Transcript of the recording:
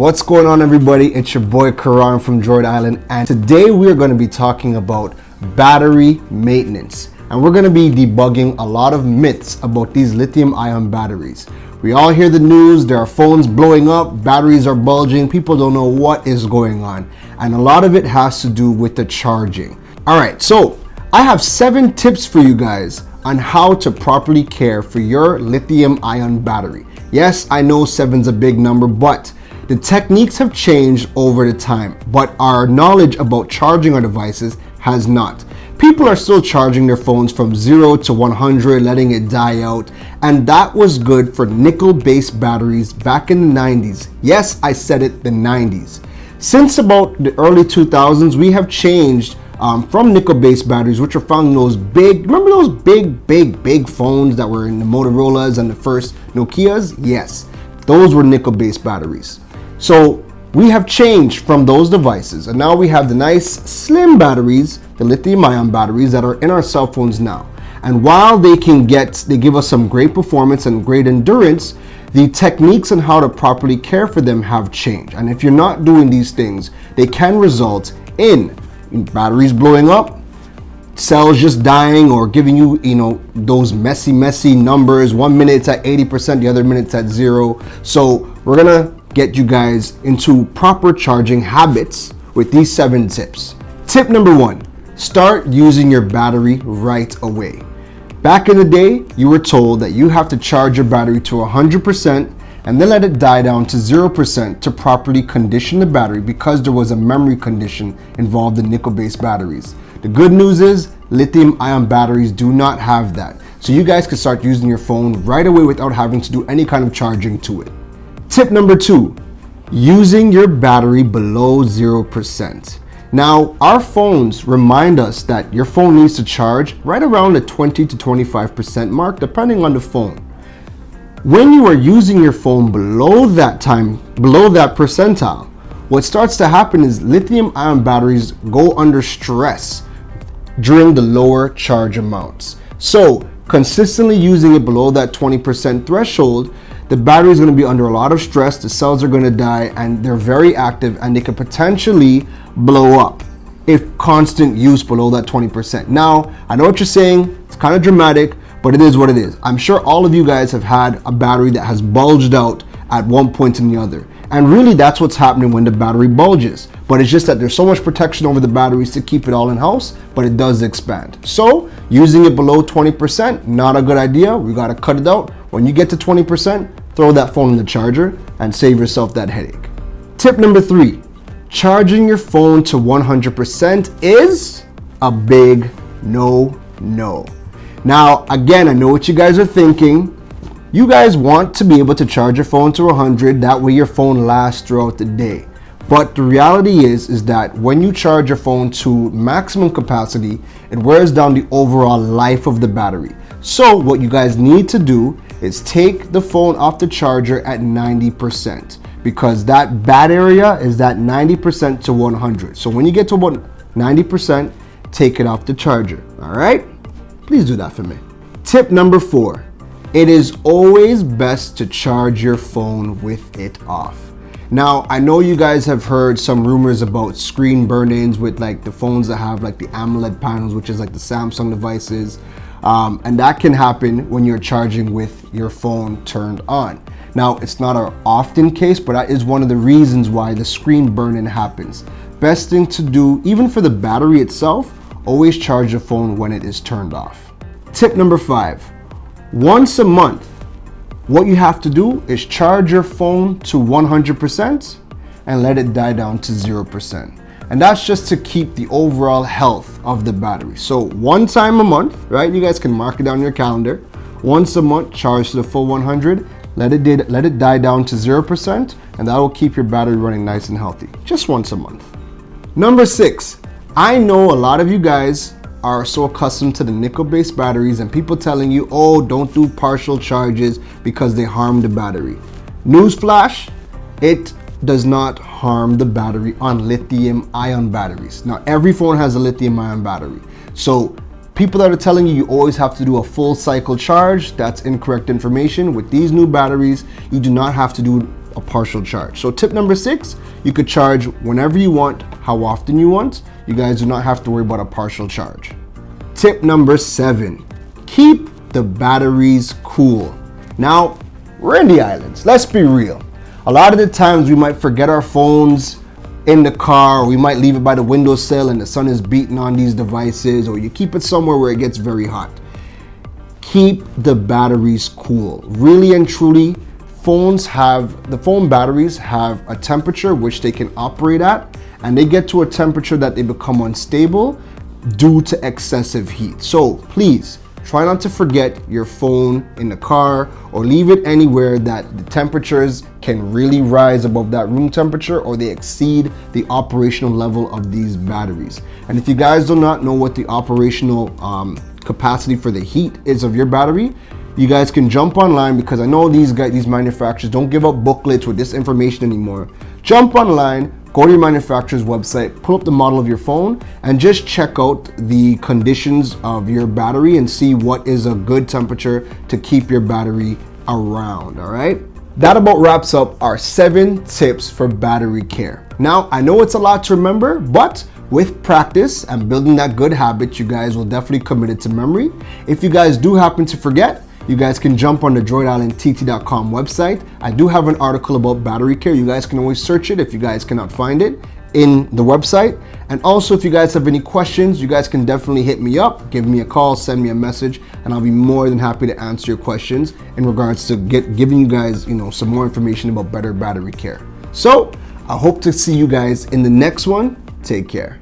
What's going on, everybody? It's your boy Karan from Droid Island, and today we're going to be talking about battery maintenance, and we're going to be debugging a lot of myths about these lithium-ion batteries. We all hear the news, there are phones blowing up, batteries are bulging, people don't know what is going on, and a lot of it has to do with the charging. Alright, so I have 7 tips for you guys on how to properly care for your lithium-ion battery. Yes, I know 7's a big number, but the techniques have changed over the time, but our knowledge about charging our devices has not. People are still charging their phones from 0 to 100, letting it die out, and that was good for nickel-based batteries back in the 90s. Yes, I said it, the 90s. Since about the early 2000s, we have changed from nickel-based batteries, which are found in those big, remember those big phones that were in the Motorola's and the first Nokia's? Yes, those were nickel-based batteries. So we have changed from those devices, and now we have the nice slim batteries, the lithium-ion batteries that are in our cell phones now. And while they give us some great performance and great endurance, the techniques on how to properly care for them have changed. And if you're not doing these things, they can result in batteries blowing up, cells just dying, or giving you, those messy numbers. 1 minute it's at 80%, the other minute it's at 0. So we're gonna get you guys into proper charging habits with these 7 tips. Tip number 1, start using your battery right away. Back in the day, you were told that you have to charge your battery to 100% and then let it die down to 0% to properly condition the battery, because there was a memory condition involved in nickel-based batteries. The good news is lithium-ion batteries do not have that. So you guys can start using your phone right away without having to do any kind of charging to it. Tip number 2, using your battery below 0%. Now, our phones remind us that your phone needs to charge right around the 20 to 25% mark, depending on the phone. When you are using your phone below that percentile, what starts to happen is lithium-ion batteries go under stress during the lower charge amounts. So consistently using it below that 20% threshold, the battery is going to be under a lot of stress, the cells are going to die, and they're very active, and they could potentially blow up if constant use below that 20%. Now, I know what you're saying, it's kind of dramatic, but it is what it is. I'm sure all of you guys have had a battery that has bulged out at one point or the other. And really that's what's happening when the battery bulges. But it's just that there's so much protection over the batteries to keep it all in house, but it does expand. So using it below 20%, not a good idea. We gotta cut it out. When you get to 20%, throw that phone in the charger and save yourself that headache. Tip number 3, charging your phone to 100% is a big no. Now, again, I know what you guys are thinking. You guys want to be able to charge your phone to 100, that way your phone lasts throughout the day. But the reality is that when you charge your phone to maximum capacity, it wears down the overall life of the battery. So what you guys need to do is take the phone off the charger at 90%, because that bad area is that 90% to 100. So when you get to about 90%, take it off the charger, all right? Please do that for me. Tip number 4, it is always best to charge your phone with it off. Now, I know you guys have heard some rumors about screen burn-ins with like the phones that have like the AMOLED panels, which is like the Samsung devices. And that can happen when you're charging with your phone turned on. Now, it's not an often case, but that is one of the reasons why the screen burn-in happens. Best thing to do, even for the battery itself, always charge your phone when it is turned off. Tip number 5, once a month, what you have to do is charge your phone to 100% and let it die down to 0%. And that's just to keep the overall health of the battery. So one time a month, right? You guys can mark it down your calendar. Once a month, charge to the full 100, let it die down to 0%, and that will keep your battery running nice and healthy. Just once a month. Number 6, I know a lot of you guys are so accustomed to the nickel-based batteries and people telling you, oh, don't do partial charges because they harm the battery. Newsflash, it does not harm the battery on lithium-ion batteries. Now, every phone has a lithium-ion battery. So people that are telling you always have to do a full cycle charge, that's incorrect information. With these new batteries, you do not have to do a partial charge. So tip number 6, you could charge whenever you want, how often you want. You guys do not have to worry about a partial charge. Tip number 7, keep the batteries cool. Now, we're in the islands, let's be real. A lot of the times we might forget our phones in the car, or we might leave it by the windowsill and the sun is beating on these devices, or you keep it somewhere where it gets very hot. Keep the batteries cool. Really and truly, the phone batteries have a temperature which they can operate at, and they get to a temperature that they become unstable due to excessive heat. So please try not to forget your phone in the car or leave it anywhere that the temperatures can really rise above that room temperature, or they exceed the operational level of these batteries. And if you guys do not know what the operational capacity for the heat is of your battery, you guys can jump online, because I know these manufacturers don't give up booklets with this information anymore. Jump online, go to your manufacturer's website, pull up the model of your phone, and just check out the conditions of your battery and see what is a good temperature to keep your battery around, all right? That about wraps up our 7 tips for battery care. Now, I know it's a lot to remember, but with practice and building that good habit, you guys will definitely commit it to memory. If you guys do happen to forget, you guys can jump on the droidislandtt.com website. I do have an article about battery care. You guys can always search it if you guys cannot find it in the website. And also, if you guys have any questions, you guys can definitely hit me up, give me a call, send me a message, and I'll be more than happy to answer your questions in regards to giving you guys, some more information about better battery care. So I hope to see you guys in the next one. Take care.